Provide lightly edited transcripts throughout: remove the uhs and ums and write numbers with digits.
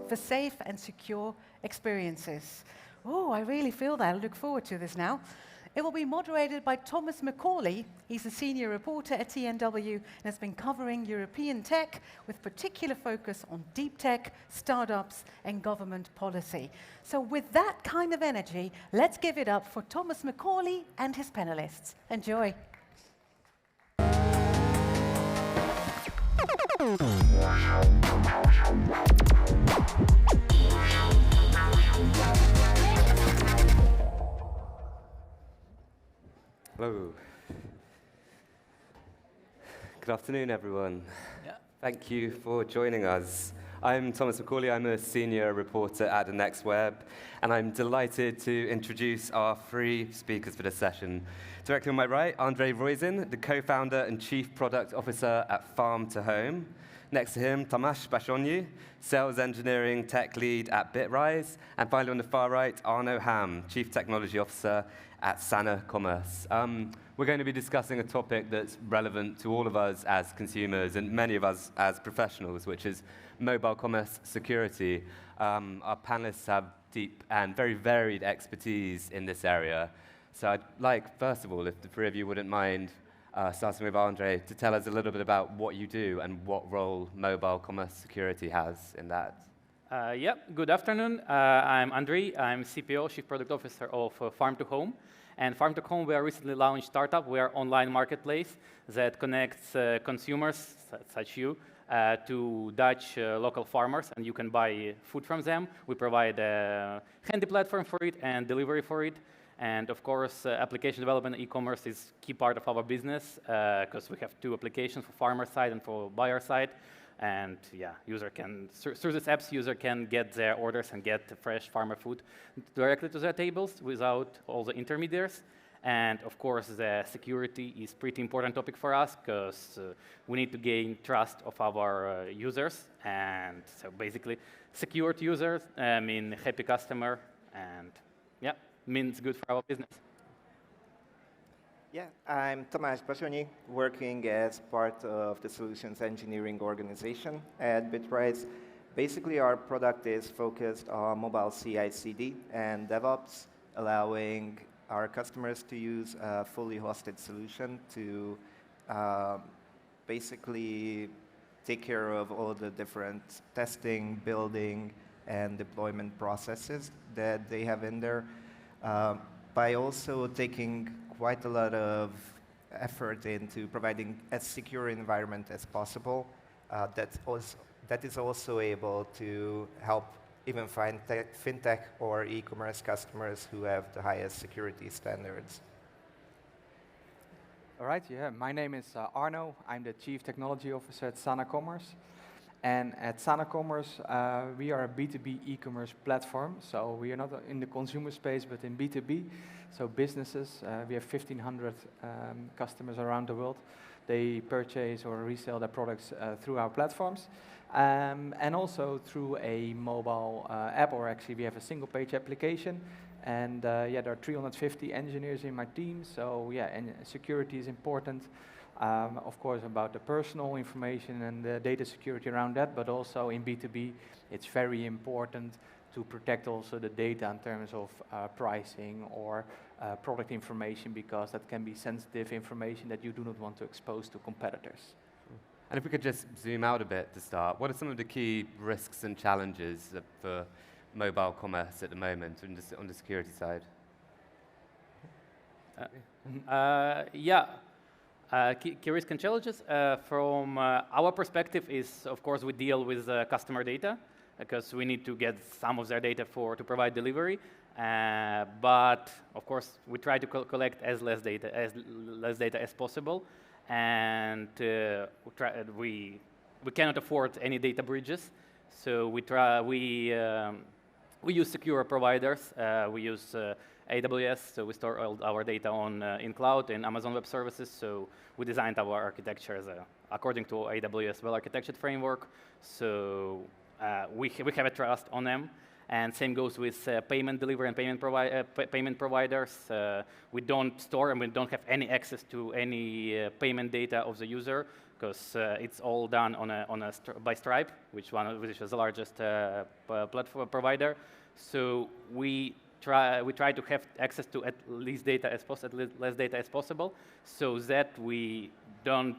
for safe and secure experiences. Oh, I really feel that. I look forward to this now. It will be moderated by Thomas Macaulay. He's a senior reporter at TNW and has been covering European tech with particular focus on deep tech, startups, and government policy. So with that kind of energy, let's give it up for Thomas Macaulay and his panelists. Enjoy. Hello. Good afternoon, everyone. Yeah. Thank you for joining us. I'm Thomas Macaulay. I'm a senior reporter at the Next Web, and I'm delighted to introduce our three speakers for this session. Directly on my right, Andrei Roisin, the co-founder and chief product officer at Farm to Home. Next to him, Tamás Bazsonyi, sales engineering tech lead at Bitrise. And finally on the far right, Arno Ham, chief technology officer at Sana Commerce. We're going to be discussing a topic that's relevant to all of us as consumers and many of us as professionals, which is mobile commerce security. Our panelists have deep and very varied expertise in this area. So I'd like, first of all, if the three of you wouldn't mind, starting with Andrei, to tell us a little bit about what you do and what role mobile commerce security has in that. Good afternoon. I'm Andrei. I'm CPO, Chief Product Officer of Farm to Home. And Farm to Home, we are recently launched startup. We are online marketplace that connects consumers, such you, to Dutch local farmers, and you can buy food from them. We provide a handy platform for it and delivery for it. And of course, application development and e-commerce is key part of our business because we have two applications for farmer side and for buyer side. And yeah, user can, through these apps, user can get their orders and get fresh farmer food directly to their tables without all the intermediaries. And of course, the security is pretty important topic for us because we need to gain trust of our users. And so basically, secured users mean happy customer, and yeah, means good for our business. Yeah, I'm Tamás Bazsonyi, working as part of the solutions engineering organization at Bitrise. Basically, our product is focused on mobile CI/CD and DevOps, allowing our customers to use a fully hosted solution to basically take care of all the different testing, building, and deployment processes that they have in there, by also taking quite a lot of effort into providing as secure environment as possible that is also able to help even fintech or e-commerce customers who have the highest security standards. All right, yeah, my name is Arno. I'm the Chief Technology Officer at Sana Commerce. And at Sana Commerce, we are a B2B e-commerce platform. So we are not in the consumer space, but in B2B. So businesses, we have 1,500 customers around the world. They purchase or resell their products through our platforms. And also through a mobile app, or actually we have a single page application. And yeah, there are 350 engineers in my team. So yeah, and security is important. Of course, about the personal information and the data security around that, but also in B2B, it's very important to protect also the data in terms of pricing or product information, because that can be sensitive information that you do not want to expose to competitors. And if we could just zoom out a bit to start, what are some of the key risks and challenges for mobile commerce at the moment on the security side? Key risk and challenges from our perspective is, of course, we deal with customer data because we need to get some of their data to provide delivery. But of course, we try to collect as less data as possible, and we cannot afford any data breaches. So we use secure providers. We use AWS, so we store all our data in cloud and Amazon Web Services. So we designed our architecture according to AWS well-architected framework. So we have a trust on them. And same goes with payment delivery and payment providers. We don't store and we don't have any access to any payment data of the user, because it's all done by Stripe, which is the largest platform provider. So we try to have access to at least less data as possible, so that we don't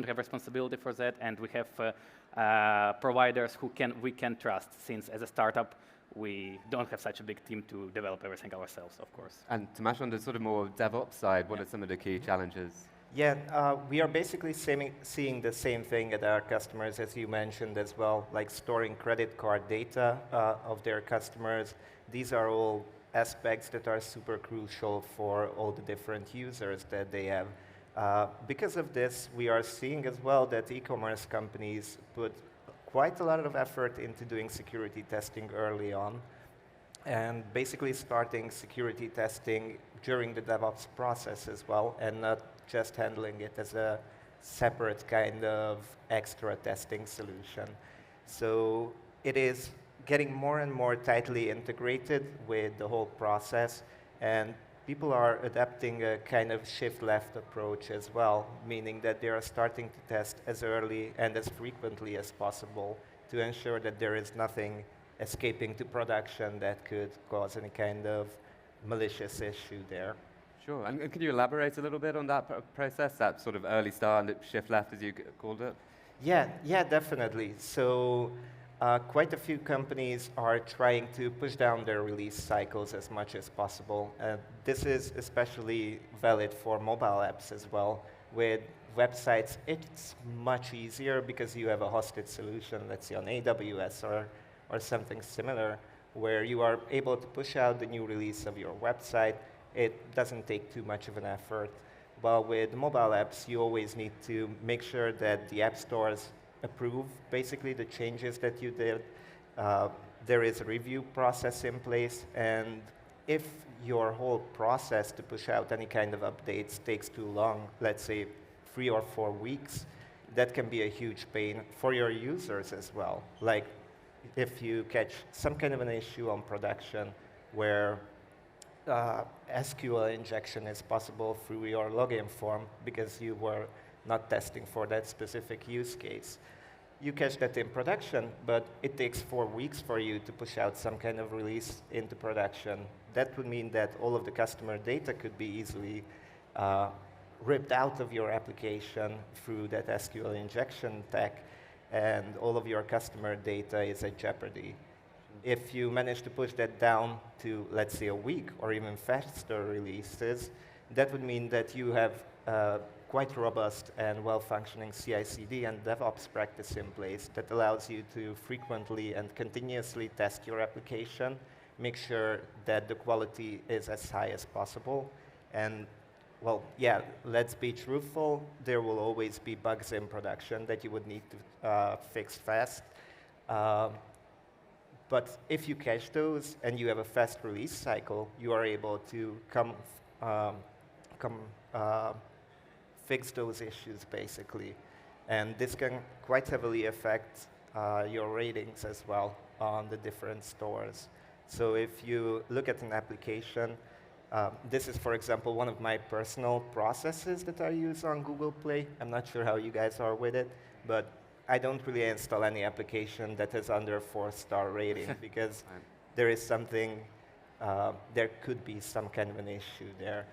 have responsibility for that, and we have providers we can trust. Since as a startup, we don't have such a big team to develop everything ourselves, of course. And Tamás, on the sort of more DevOps side, what are some of the key challenges? Yeah, we are basically seeing the same thing at our customers, as you mentioned as well, like storing credit card data of their customers. These are all aspects that are super crucial for all the different users that they have. Because of this, we are seeing as well that e-commerce companies put quite a lot of effort into doing security testing early on, and basically starting security testing during the DevOps process as well, and not just handling it as a separate kind of extra testing solution. So it is getting more and more tightly integrated with the whole process, and people are adapting a kind of shift-left approach as well, meaning that they are starting to test as early and as frequently as possible to ensure that there is nothing escaping to production that could cause any kind of malicious issue there. Sure, and can you elaborate a little bit on that process, that sort of early start and shift left, as you called it? Yeah, definitely. So quite a few companies are trying to push down their release cycles as much as possible. This is especially valid for mobile apps as well. With websites, it's much easier because you have a hosted solution, let's say on AWS or something similar, where you are able to push out the new release of your website. It doesn't take too much of an effort. While with mobile apps, you always need to make sure that the app stores approve basically the changes that you did. There is a review process in place, and if your whole process to push out any kind of updates takes too long, let's say 3 or 4 weeks, that can be a huge pain for your users as well. Like if you catch some kind of an issue on production where SQL injection is possible through your login form because you were not testing for that specific use case. You catch that in production, but it takes 4 weeks for you to push out some kind of release into production. That would mean that all of the customer data could be easily ripped out of your application through that SQL injection tech, and all of your customer data is at jeopardy. If you manage to push that down to, let's say, a week or even faster releases, that would mean that you have quite robust and well-functioning CI/CD and DevOps practice in place that allows you to frequently and continuously test your application, make sure that the quality is as high as possible. And, well, yeah, let's be truthful, there will always be bugs in production that you would need to fix fast. But if you catch those and you have a fast release cycle, you are able to fix those issues, basically. And this can quite heavily affect your ratings as well on the different stores. So if you look at an application, this is, for example, one of my personal processes that I use on Google Play. I'm not sure how you guys are with it, but I don't really install any application that is under 4-star rating because there is something, there could be some kind of an issue there.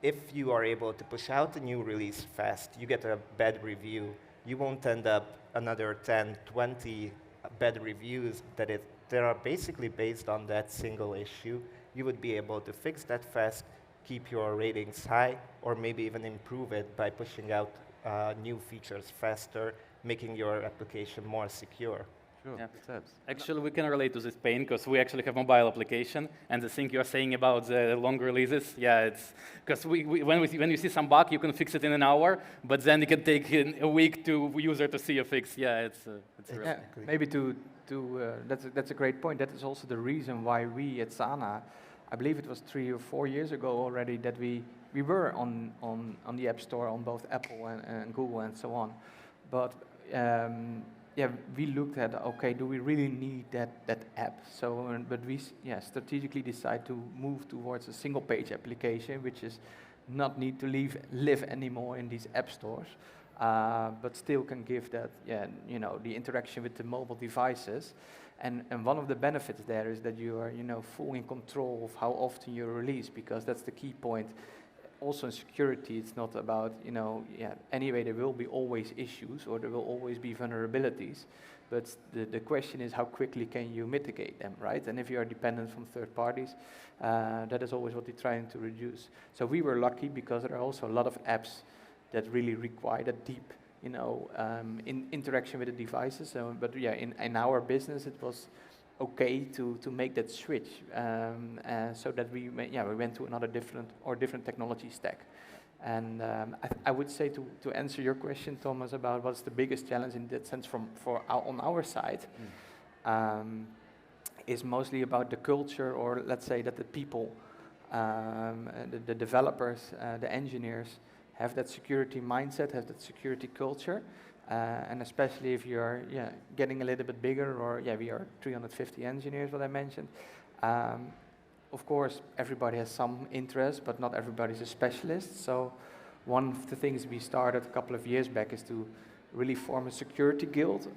If you are able to push out a new release fast, you get a bad review, you won't end up another 10, 20 bad reviews that are basically based on that single issue. You would be able to fix that fast, keep your ratings high, or maybe even improve it by pushing out new features faster, making your application more secure. Sure. Yeah. Actually, we can relate to this pain because we actually have mobile application, and the thing you're saying about the long releases, yeah, it's because when you see some bug, you can fix it in an hour, but then it can take a week to user to see a fix. Yeah, it's yeah, maybe that's a great point. That is also the reason why we at Sana, I believe it was 3 or 4 years ago already, that we were on the App Store on both Apple and Google and so on, but yeah, we looked at, okay, do we really need that app? So, but we strategically decide to move towards a single-page application, which is not need to live anymore in these app stores, but still can give that, the interaction with the mobile devices. And one of the benefits there is that you are, full in control of how often you release, because that's the key point. Also in security, it's not about, anyway, there will be always issues or there will always be vulnerabilities, but the question is how quickly can you mitigate them, right? And if you are dependent from third parties, that is always what we're trying to reduce. So we were lucky because there are also a lot of apps that really require that deep, in interaction with the devices. So, but yeah, in our business, it was okay to make that switch, so that we went to another different technology stack. And I would say to answer your question, Thomas, about what's the biggest challenge in that sense on our side, is mostly about the culture, or let's say that the people, the developers, the engineers have that security mindset, have that security culture. And especially if you're getting a little bit bigger, or we are 350 engineers, what I mentioned. Of course, everybody has some interest, but not everybody's a specialist. So one of the things we started a couple of years back is to really form a security guild.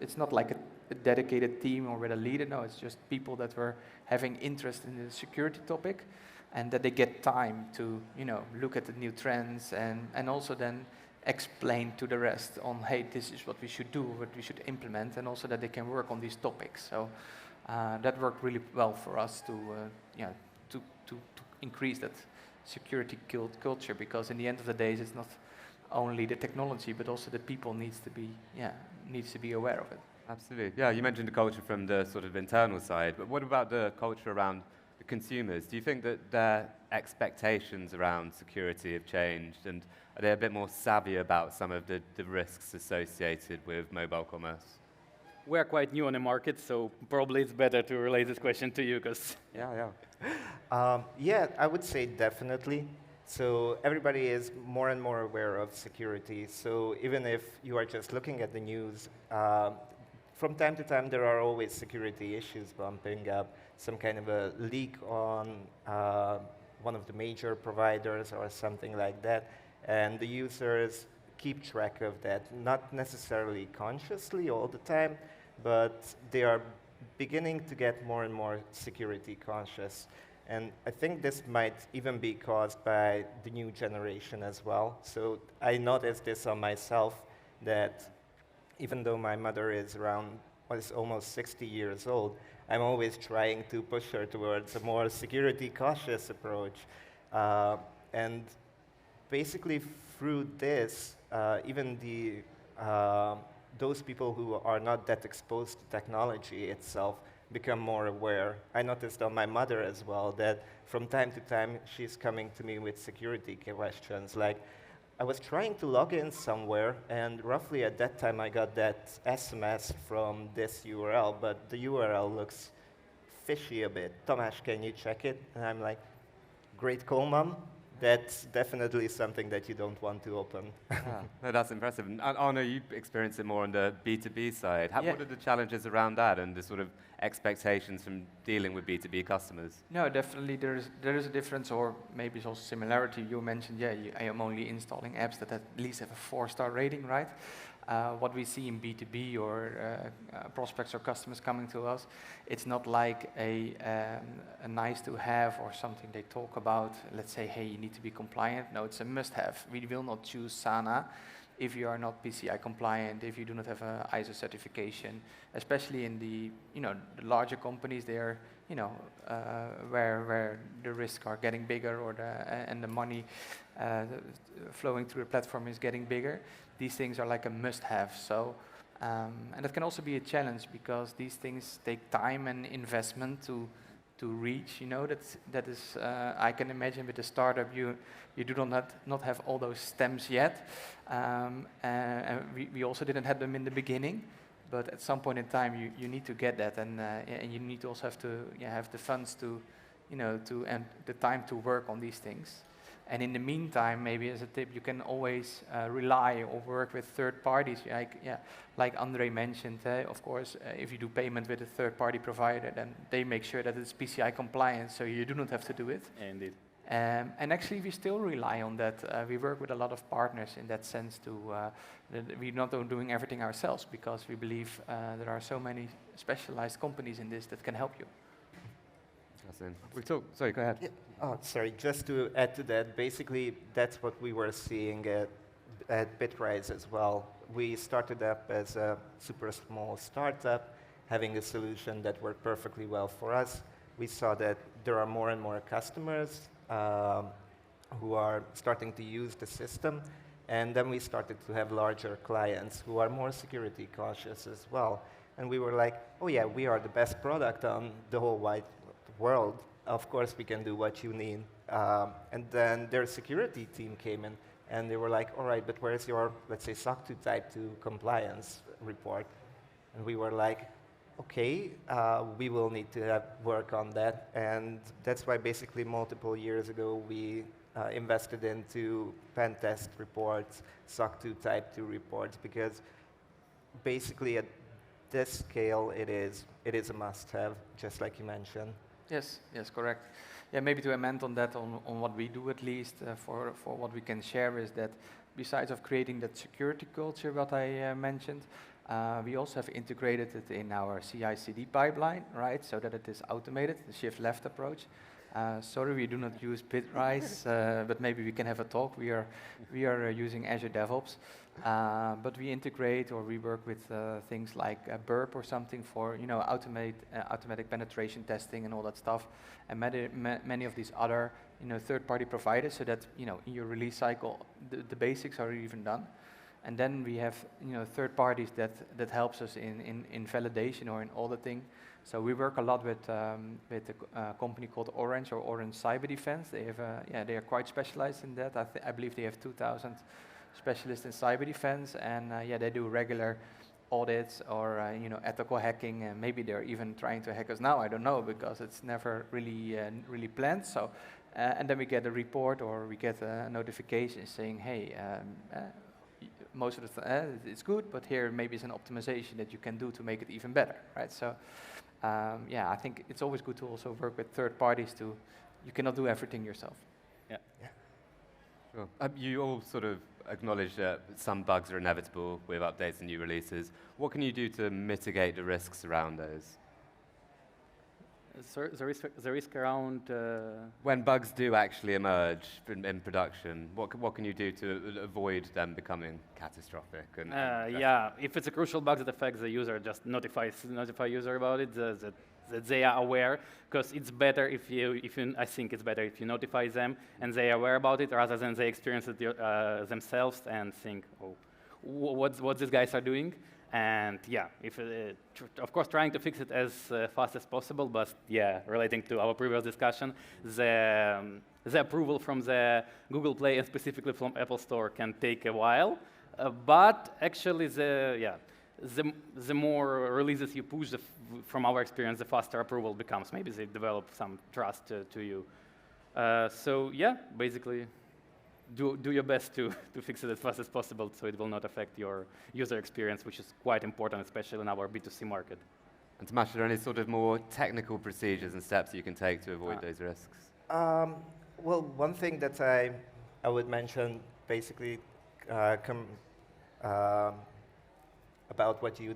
It's not like a dedicated team or with a leader. No, it's just people that were having interest in the security topic, and that they get time to look at the new trends and also then explain to the rest on, hey, this is what we should do, what we should implement, and also that they can work on these topics. So that worked really well for us to increase that security culture, because in the end of the day, it's not only the technology, but also the people needs to be aware of it. Absolutely. Yeah, you mentioned the culture from the sort of internal side, but what about the culture around the consumers? Do you think that their expectations around security have changed, and are they a bit more savvy about some of the risks associated with mobile commerce? We are quite new on the market, so probably it's better to relate this question to you, because... Yeah, I would say definitely. So everybody is more and more aware of security. So even if you are just looking at the news, from time to time there are always security issues bumping up, some kind of a leak on one of the major providers or something like that. And the users keep track of that, not necessarily consciously all the time, but they are beginning to get more and more security conscious. And I think this might even be caused by the new generation as well. So I noticed this on myself, that even though my mother is almost 60 years old, I'm always trying to push her towards a more security cautious approach. And basically through this, even those people who are not that exposed to technology itself become more aware. I noticed on my mother as well that from time to time she's coming to me with security questions, like, I was trying to log in somewhere, and roughly at that time I got that SMS from this URL, but the URL looks fishy a bit. Tamás, can you check it? And I'm like, great call, Mom. That's definitely something that you don't want to open. No, that's impressive. And Arno, you experience it more on the B2B side. What are the challenges around that, and the sort of expectations from dealing with B2B customers? No, definitely there is a difference, or maybe it's also similarity. You mentioned, I am only installing apps that at least have a 4-star rating, right? What we see in B2B or prospects or customers coming to us, it's not like a nice to have or something they talk about. Let's say, hey, you need to be compliant. No, it's a must have. We will not choose Sana if you are not PCI compliant, if you do not have an ISO certification, especially in the the larger companies. They are where the risks are getting bigger, or and the money flowing through the platform is getting bigger. These things are like a must-have. So, and it can also be a challenge, because these things take time and investment to reach. That is. I can imagine with a startup, you do not have all those stems yet, and we also didn't have them in the beginning. But at some point in time, you need to get that, and you need to also have to have the funds to and the time to work on these things. And in the meantime, maybe as a tip, you can always rely or work with third parties. Like Andre mentioned, of course, if you do payment with a third-party provider, then they make sure that it's PCI compliant, so you do not have to do it. Indeed. And actually, we still rely on that. We work with a lot of partners in that sense we're not doing everything ourselves because we believe there are so many specialized companies in this that can help you. Sorry, go ahead. Yeah. Oh, sorry, just to add to that, basically that's what we were seeing at Bitrise as well. We started up as a super small startup, having a solution that worked perfectly well for us. We saw that there are more and more customers who are starting to use the system, and then we started to have larger clients who are more security cautious as well. And we were like, oh yeah, we are the best product on the whole wide world. Of course we can do what you need. And then their security team came in, and they were like, all right, but where's your, let's say, SOC 2 Type 2 compliance report? And we were like, okay, we will need to work on that. And that's why basically multiple years ago we invested into pen test reports, SOC 2 Type 2 reports, because basically at this scale it is a must-have, just like you mentioned. Yes, correct. Yeah, maybe to amend on that, on what we do at least, for what we can share is that besides of creating that security culture, what I mentioned, we also have integrated it in our CI/CD pipeline, right? So that it is automated, the shift left approach. Sorry, we do not use Bitrise, but maybe we can have a talk. We are using Azure DevOps, but we integrate or we work with things like Burp or something for automatic penetration testing and all that stuff, and many of these other third-party providers, so that in your release cycle the basics are even done. And then we have third parties that helps us in validation or in auditing. So we work a lot with a company called Orange or Orange Cyber Defense. They have they are quite specialized in that. I believe they have 2,000 specialists in cyber defense, and they do regular audits or ethical hacking. And maybe they're even trying to hack us now. I don't know, because it's never really planned. So and then we get a report or we get a notification saying, hey. Most of the time it's good, but here maybe it's an optimization that you can do to make it even better, right? So, I think it's always good to also work with third parties you cannot do everything yourself. Yeah. Sure. You all sort of acknowledge that some bugs are inevitable with updates and new releases. What can you do to mitigate the risks around those? The risk around... When bugs do actually emerge in production, what can you do to avoid them becoming catastrophic? If it's a crucial bug that affects the user, just notify user about it, that they are aware, because it's better I think it's better if you notify them and they are aware about it, rather than they experience it themselves and think, oh, what these guys are doing. And of course, trying to fix it as fast as possible. But relating to our previous discussion, the approval from the Google Play and specifically from Apple Store can take a while. But actually, the more releases you push, from our experience, the faster approval becomes. Maybe they develop some trust to you. Basically. Do your best to fix it as fast as possible so it will not affect your user experience, which is quite important, especially in our B2C market. And Tamás, are there any sort of more technical procedures and steps you can take to avoid those risks? Well, one thing that I would mention, basically, about what you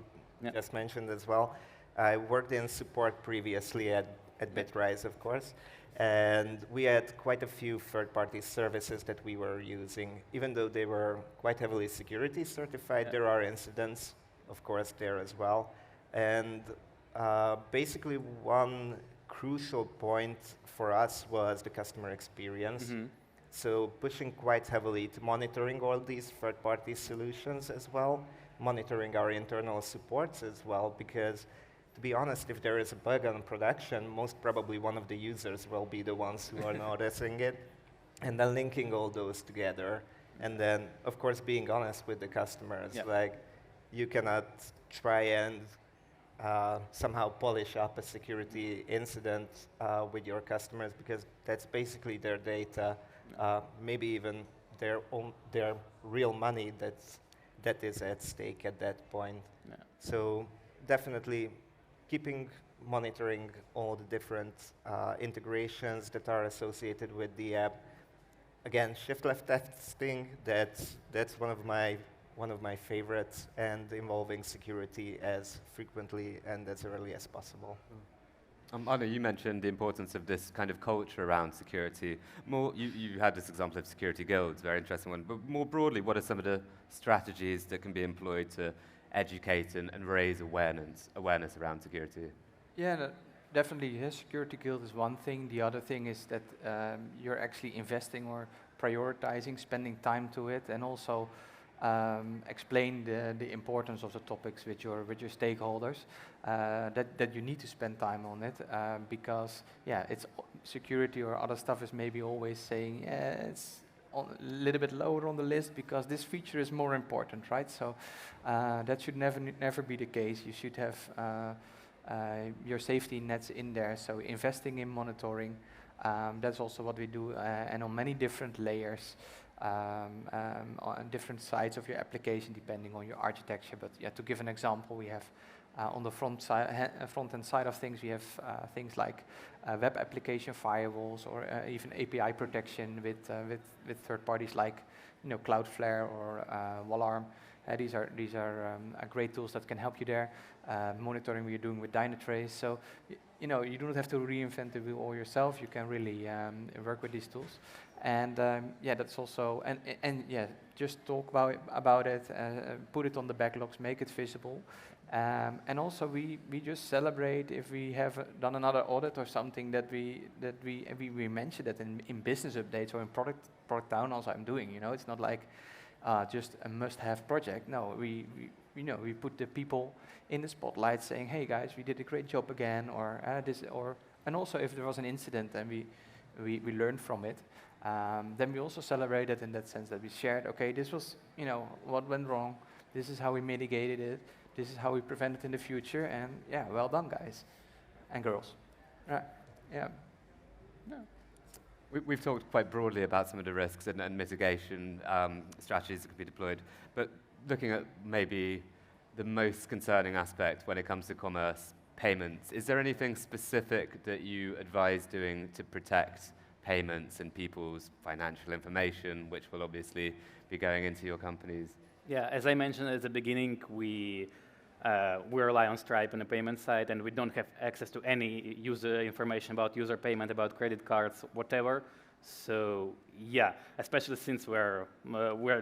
just mentioned as well. I worked in support previously at Bitrise, of course. And we had quite a few third-party services that we were using. Even though they were quite heavily security certified, there are incidents, of course, there as well. And basically, one crucial point for us was the customer experience. Mm-hmm. So pushing quite heavily to monitoring all these third-party solutions as well, monitoring our internal supports as well, because to be honest, if there is a bug on production, most probably one of the users will be the ones who are noticing it. And then linking all those together. And then, of course, being honest with the customers. Like, you cannot try and somehow polish up a security incident with your customers, because that's basically their data, maybe even their real money that is at stake at that point. Yeah. So definitely keeping monitoring all the different integrations that are associated with the app. Again, shift-left testing, that's one of my favorites, and involving security as frequently and as early as possible. Anna, you mentioned the importance of this kind of culture around security. You had this example of security guilds, very interesting one. But more broadly, what are some of the strategies that can be employed to educate and raise awareness around security? Yeah, definitely. Yeah, security guild is one thing. The other thing is that you're actually investing or prioritizing, spending time to it, and also explain the importance of the topics with your stakeholders. That you need to spend time on it because it's security or other stuff is maybe always saying it's a little bit lower on the list because this feature is more important, right? So that should never be the case. You should have your safety nets in there. So investing in monitoring, that's also what we do, and on many different layers, on different sides of your application, depending on your architecture. But yeah, to give an example, we have on the front-end side of things, we have things like web application firewalls or even API protection with third parties like Cloudflare or Wallarm. These are great tools that can help you there. Monitoring what you're doing with Dynatrace. So you do not have to reinvent the wheel all yourself. You can really work with these tools. And that's also just talk about it, put it on the backlogs, make it visible. And also we just celebrate if we have done another audit or something that we mention that in business updates or in product downloads I'm doing. It's not like just a must-have project. No, we put the people in the spotlight, saying, "Hey guys, we did a great job again," and also if there was an incident and we learned from it, then we also celebrated in that sense that we shared. Okay, this was what went wrong. This is how we mitigated it. This is how we prevent it in the future. And well done, guys and girls. Right? Yeah. We've talked quite broadly about some of the risks and mitigation strategies that could be deployed, but looking at maybe the most concerning aspect when it comes to commerce payments, is there anything specific that you advise doing to protect payments and people's financial information, which will obviously be going into your companies? Yeah, as I mentioned at the beginning, we rely on Stripe on the payment side, and we don't have access to any user information about user payment, about credit cards, whatever. So yeah, especially since we're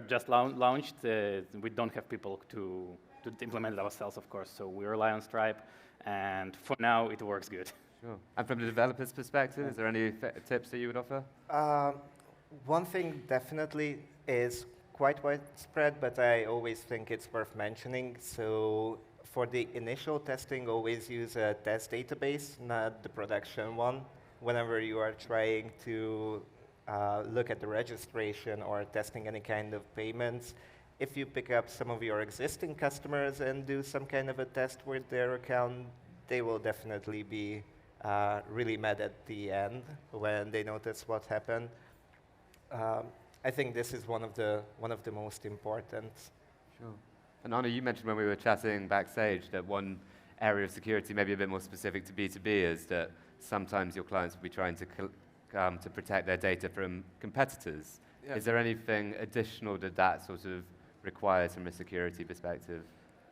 just launched, we don't have people to implement it ourselves, of course. So we rely on Stripe, and for now it works good. Sure. And from the developer's perspective, is there any tips that you would offer? One thing definitely is quite widespread, but I always think it's worth mentioning. So for the initial testing, always use a test database, not the production one. Whenever you are trying to look at the registration or testing any kind of payments, if you pick up some of your existing customers and do some kind of a test with their account, they will definitely be really mad at the end when they notice what happened. I think this is one of the most important. Sure. And Anna, you mentioned when we were chatting backstage that one area of security, maybe a bit more specific to B2B, is that sometimes your clients will be trying to protect their data from competitors. Yeah. Is there anything additional that sort of requires from a security perspective?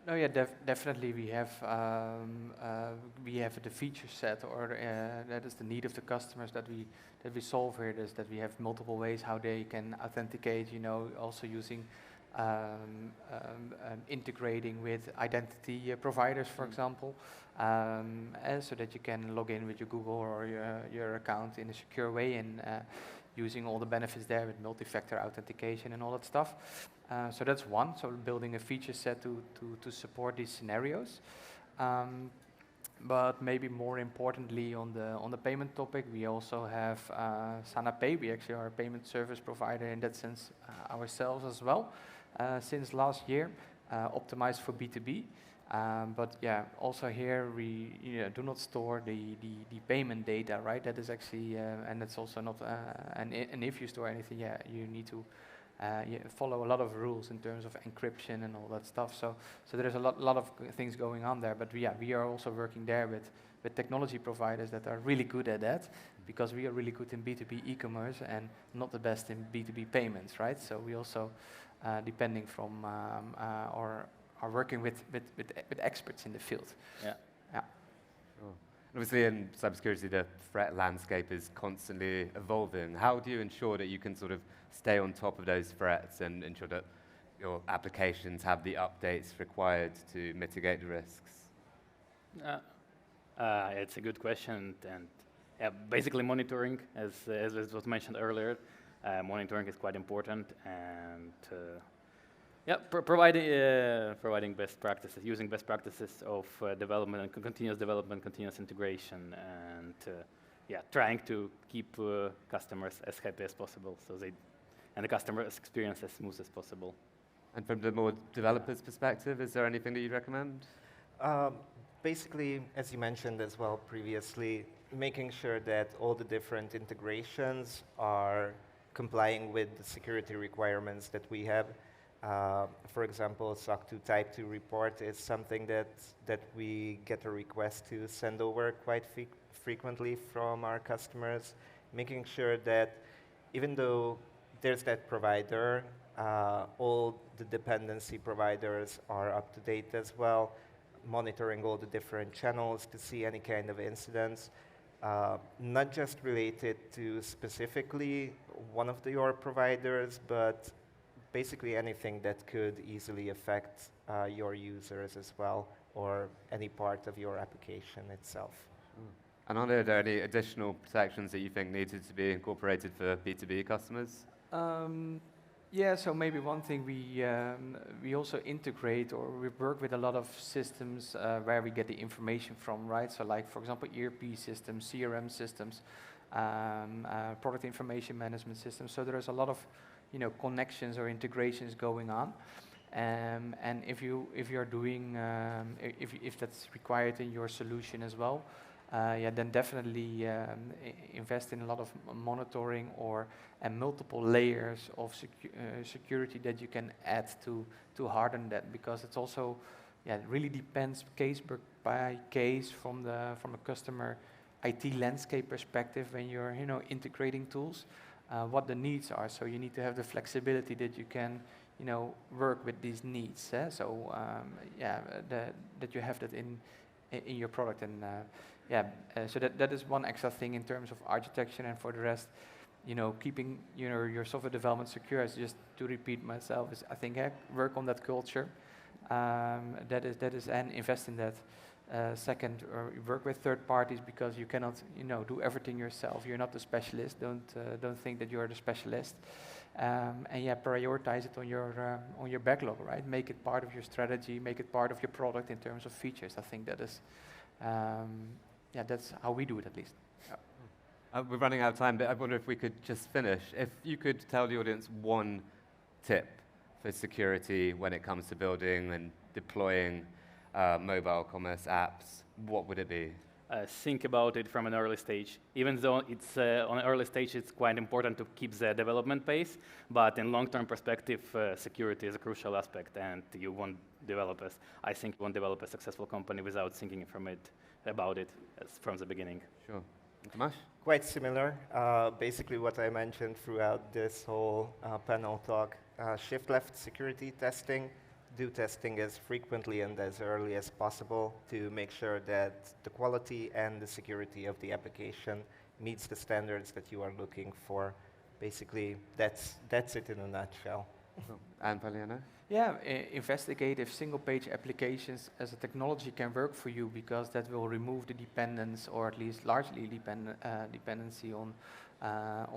No, yeah, definitely we have the feature set, or that is the need of the customers that we solve here. Is that we have multiple ways how they can authenticate. Also using integrating with identity providers, for example, and so that you can log in with your Google or your account in a secure way, and using all the benefits there with multi-factor authentication and all that stuff. So that's one. So building a feature set to support these scenarios. But maybe more importantly, on the payment topic, we also have SanaPay. We actually are a payment service provider in that sense ourselves as well, since last year, optimized for B2B. But yeah, also here we do not store the payment data, right? That is actually, and it's also not, and if you store anything, yeah, you need to you follow a lot of rules in terms of encryption and all that stuff. So there's a lot of things going on there. But we are also working there with technology providers that are really good at that, because we are really good in B2B e-commerce and not the best in B2B payments, right? So we also, depending from, are working with experts in the field. Yeah. Yeah. Sure. Obviously, in cybersecurity, the threat landscape is constantly evolving. How do you ensure that you can sort of stay on top of those threats and ensure that your applications have the updates required to mitigate the risks? It's a good question, and basically monitoring, as was mentioned earlier, monitoring is quite important, and providing best practices, using best practices of development and continuous development, continuous integration, and trying to keep customers as happy as possible, and the customer's experience as smooth as possible. And from the more developer's perspective, is there anything that you'd recommend? Basically, as you mentioned as well previously, making sure that all the different integrations are complying with the security requirements that we have. For example, SOC 2 Type 2 report is something that we get a request to send over quite frequently from our customers, making sure that even though there's that provider, all the dependency providers are up to date as well, monitoring all the different channels to see any kind of incidents, not just related to specifically one of your providers, but basically anything that could easily affect your users as well, or any part of your application itself. And are there any additional protections that you think needed to be incorporated for B2B customers? Yeah, so maybe one thing we also integrate, or we work with a lot of systems where we get the information from, right? So like, for example, ERP systems, CRM systems, product information management systems. So there is a lot of connections or integrations going on. And if you're doing, if that's required in your solution as well, then definitely invest in a lot of monitoring and multiple layers of security that you can add to harden that, because it's also, it really depends case by case from a customer IT landscape perspective when you're integrating tools, what the needs are. So you need to have the flexibility that you can work with these needs. So that you have that in your product, and so that is one extra thing in terms of architecture. And for the rest, keeping your software development secure, is just to repeat myself, is I think work on that culture. That is and invest in that. Second, work with third parties, because you cannot do everything yourself. You're not the specialist. Don't think that you're the specialist. And prioritize it on your backlog, right? Make it part of your strategy. Make it part of your product in terms of features. I think that is, that's how we do it, at least. We're running out of time, but I wonder if we could just finish. If you could tell the audience one tip for security when it comes to building and deploying mobile commerce apps, what would it be? Think about it from an early stage. Even though it's on an early stage, it's quite important to keep the development pace, but in long-term perspective, security is a crucial aspect, and I think you won't develop a successful company without thinking about it from the beginning. Sure. Tamás? Quite similar. Basically what I mentioned throughout this whole panel talk, shift left security testing. Do testing as frequently and as early as possible to make sure that the quality and the security of the application meets the standards that you are looking for. Basically, that's it in a nutshell. And Pauliana? Yeah, investigate if single-page applications as a technology can work for you, because that will remove the dependence, or at least largely dependency on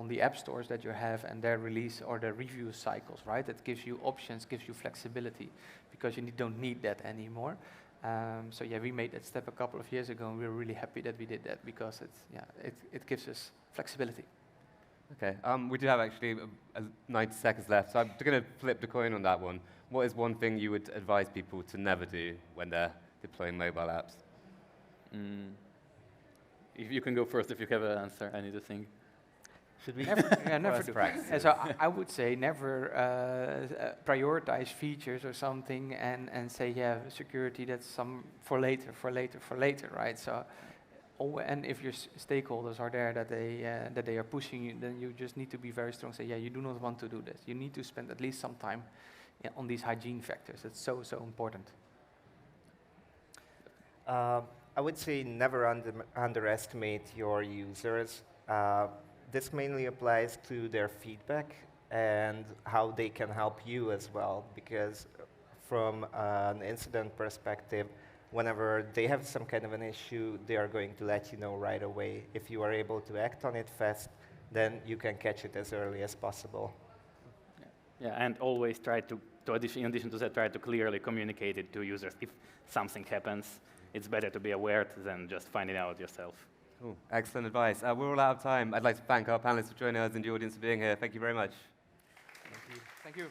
the app stores that you have and their release or their review cycles, right? It gives you options, gives you flexibility, because you don't need that anymore. So we made that step a couple of years ago, and we're really happy that we did that, because it gives us flexibility. Okay, we do have actually 90 seconds left, so I'm going to flip the coin on that one. What is one thing you would advise people to never do when they're deploying mobile apps? If you can go first, if you have an answer, I need to think. Should we? Never Worst do. practices. So I would say never prioritize features or something and say, yeah, security, that's some for later, right? So, and if your stakeholders are there that they are pushing you, then you just need to be very strong. Say, yeah, you do not want to do this. You need to spend at least some time on these hygiene factors. It's so important. I would say never underestimate your users. This mainly applies to their feedback and how they can help you as well, because from an incident perspective, whenever they have some kind of an issue, they are going to let you know right away. If you are able to act on it fast, then you can catch it as early as possible. Yeah, and always try to in addition to that, try to clearly communicate it to users. If something happens, it's better to be aware than just finding out yourself. Cool. Excellent advice. We're all out of time. I'd like to thank our panelists for joining us and the audience for being here. Thank you very much. Thank you.